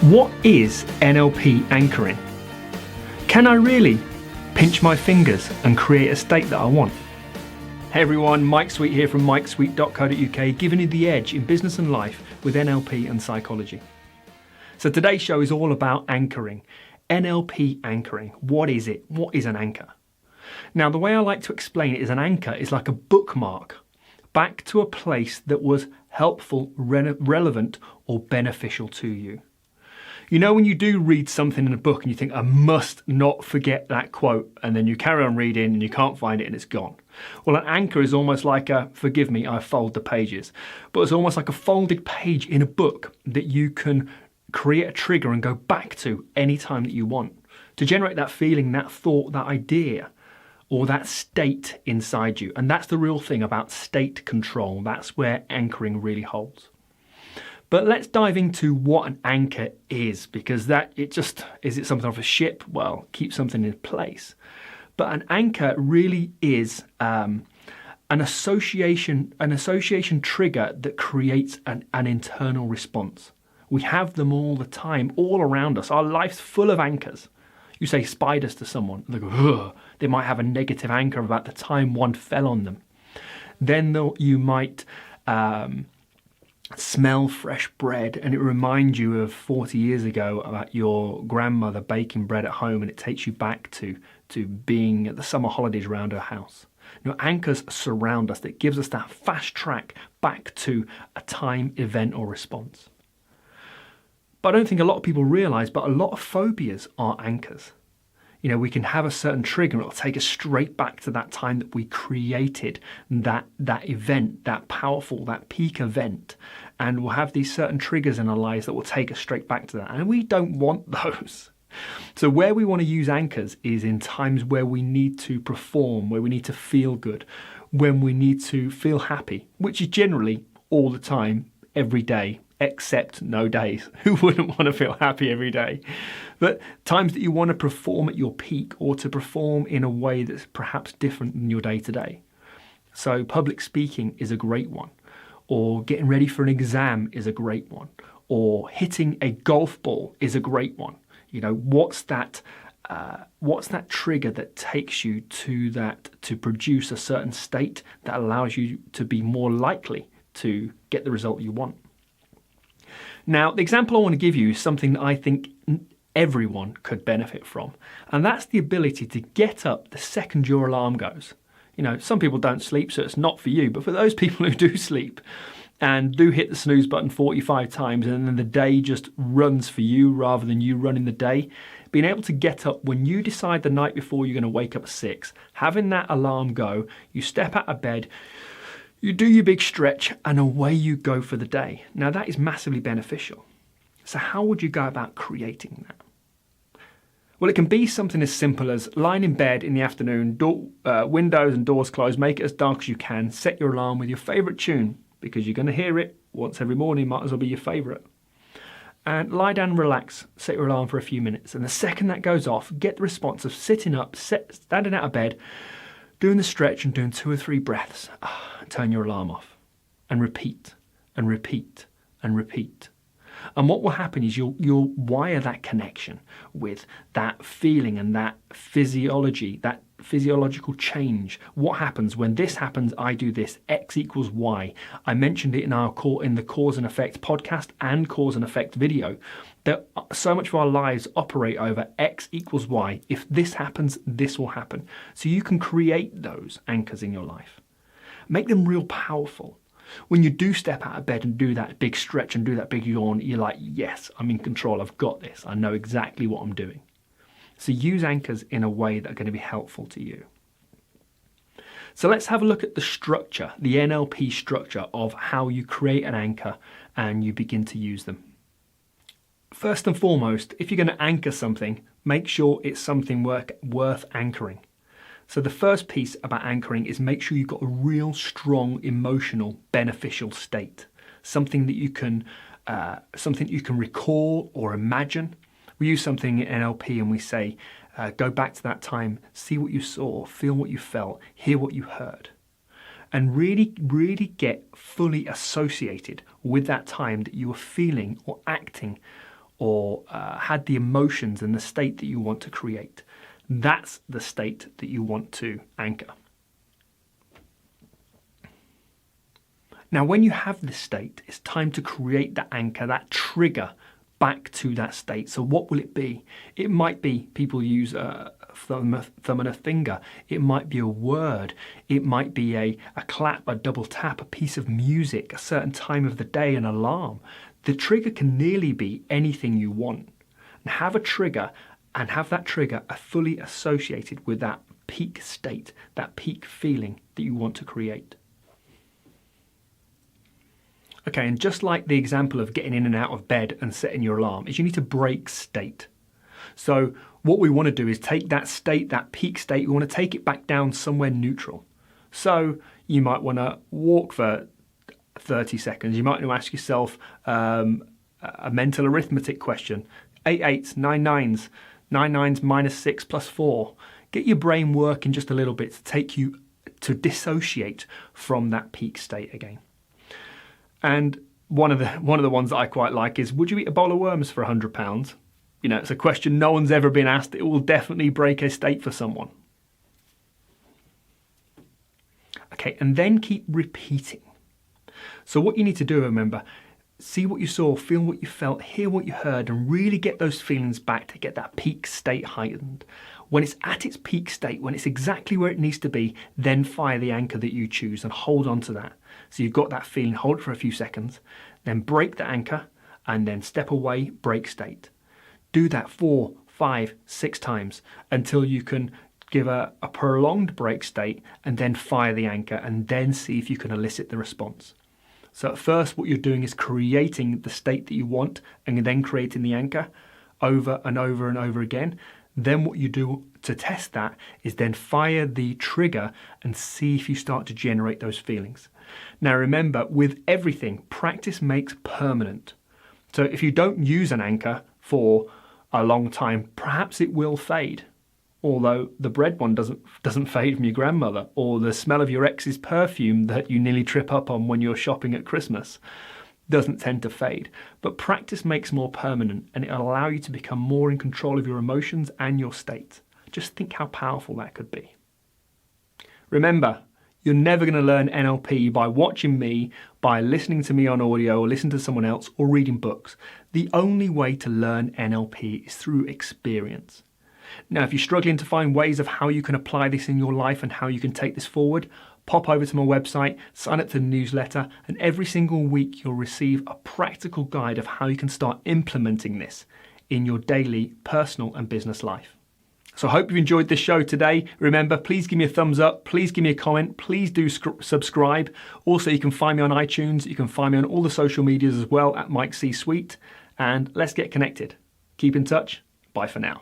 What is NLP anchoring? Can I really pinch my fingers and create a state that I want? Hey everyone, Mike Sweet here from mikesweet.co.uk, giving you the edge in business and life with NLP and psychology. So today's show is all about anchoring. NLP anchoring. What is it? What is an anchor? Now, the way I like to explain it is an anchor is like a bookmark back to a place that was helpful, relevant, or beneficial to you. You know, when you do read something in a book and you think, I must not forget that quote, and then you carry on reading and you can't find it and it's gone. Well, an anchor is almost like forgive me, I fold the pages, but it's almost like a folded page in a book that you can create a trigger and go back to any time that you want to generate that feeling, that thought, that idea, or that state inside you. And that's the real thing about state control. That's where anchoring really holds. But let's dive into what an anchor is, because is it something off a ship? Well, keep something in place. But an anchor really is an association trigger that creates an internal response. We have them all the time, all around us. Our life's full of anchors. You say spiders to someone, and they go, ugh. They might have a negative anchor about the time one fell on them. Then you might smell fresh bread and it reminds you of 40 years ago about your grandmother baking bread at home, and it takes you back to being at the summer holidays around her house. You know, anchors surround us. That gives us that fast track back to a time, event, or response. But I don't think a lot of people realise, but a lot of phobias are anchors. You know, we can have a certain trigger, it'll take us straight back to that time that we created that event, that powerful, that peak event. And we'll have these certain triggers in our lives that will take us straight back to that. And we don't want those. So where we want to use anchors is in times where we need to perform, where we need to feel good, when we need to feel happy, which is generally all the time, every day, except no days. Who wouldn't want to feel happy every day? But times that you want to perform at your peak, or to perform in a way that's perhaps different than your day to day. So public speaking is a great one, or getting ready for an exam is a great one, or hitting a golf ball is a great one. You know, what's that trigger that takes you to produce a certain state that allows you to be more likely to get the result you want? Now, the example I want to give you is something that I think everyone could benefit from, and that's the ability to get up the second your alarm goes. You know, some people don't sleep, so it's not for you, but for those people who do sleep and do hit the snooze button 45 times and then the day just runs for you rather than you running the day, being able to get up when you decide the night before you're going to wake up at 6, having that alarm go, you step out of bed, you do your big stretch, and away you go for the day. Now, that is massively beneficial. So how would you go about creating that? Well, it can be something as simple as lying in bed in the afternoon, windows and doors closed, make it as dark as you can, set your alarm with your favourite tune, because you're going to hear it once every morning, might as well be your favourite. And lie down and relax, set your alarm for a few minutes, and the second that goes off, get the response of sitting up, standing out of bed, doing the stretch and doing 2 or 3 breaths, turn your alarm off, and repeat, and repeat, and repeat. And what will happen is you'll wire that connection with that feeling and that physiology, that physiological change. What happens when this happens? I do this. X equals Y. I mentioned it in the Cause and Effect podcast and Cause and Effect video, that so much of our lives operate over X equals Y. If this happens, this will happen. So you can create those anchors in your life. Make them real powerful. When you do step out of bed and do that big stretch and do that big yawn, you're like, yes, I'm in control. I've got this. I know exactly what I'm doing. So use anchors in a way that are going to be helpful to you. So let's have a look at the structure, the NLP structure of how you create an anchor and you begin to use them. First and foremost, if you're going to anchor something, make sure it's something worth anchoring. So the first piece about anchoring is make sure you've got a real strong emotional beneficial state, something that you can recall or imagine. We use something in NLP and we say, go back to that time, see what you saw, feel what you felt, hear what you heard. And really, really get fully associated with that time that you were feeling or acting or had the emotions and the state that you want to create. That's the state that you want to anchor. Now, when you have this state, it's time to create that anchor, that trigger back to that state. So what will it be? It might be, people use a thumb and a finger. It might be a word. It might be a clap, a double tap, a piece of music, a certain time of the day, an alarm. The trigger can nearly be anything you want. And have a trigger, and have that trigger fully associated with that peak state, that peak feeling that you want to create. Okay, and just like the example of getting in and out of bed and setting your alarm, is you need to break state. So what we want to do is take that state, that peak state, we want to take it back down somewhere neutral. So you might want to walk for 30 seconds. You might want to ask yourself a mental arithmetic question. 8 8s, 9 9s, 9 9s minus 6 plus 4. Get your brain working just a little bit to take you to dissociate from that peak state again. And one of the ones that I quite like is, would you eat a bowl of worms for £100? You know, it's a question no one's ever been asked. It will definitely break a state for someone. Okay, and then keep repeating. So what you need to do, remember, see what you saw, feel what you felt, hear what you heard, and really get those feelings back to get that peak state heightened. When it's at its peak state, when it's exactly where it needs to be, then fire the anchor that you choose and hold on to that. So you've got that feeling, hold it for a few seconds, then break the anchor, and then step away, break state. Do that 4, 5, 6 times until you can give a prolonged break state, and then fire the anchor, and then see if you can elicit the response. So at first what you're doing is creating the state that you want, and then creating the anchor over and over and over again. Then what you do to test that is then fire the trigger and see if you start to generate those feelings. Now remember, with everything, practice makes permanent. So if you don't use an anchor for a long time, perhaps it will fade. Although the bread one doesn't fade from your grandmother, or the smell of your ex's perfume that you nearly trip up on when you're shopping at Christmas doesn't tend to fade. But practice makes more permanent, and it'll allow you to become more in control of your emotions and your state. Just think how powerful that could be. Remember, you're never going to learn NLP by watching me, by listening to me on audio, or listening to someone else, or reading books. The only way to learn NLP is through experience. Now, if you're struggling to find ways of how you can apply this in your life and how you can take this forward, pop over to my website, sign up to the newsletter, and every single week you'll receive a practical guide of how you can start implementing this in your daily personal and business life. So I hope you've enjoyed this show today. Remember, please give me a thumbs up, please give me a comment, please do subscribe. Also, you can find me on iTunes, you can find me on all the social medias as well at Mike C. Sweet, and let's get connected. Keep in touch. Bye for now.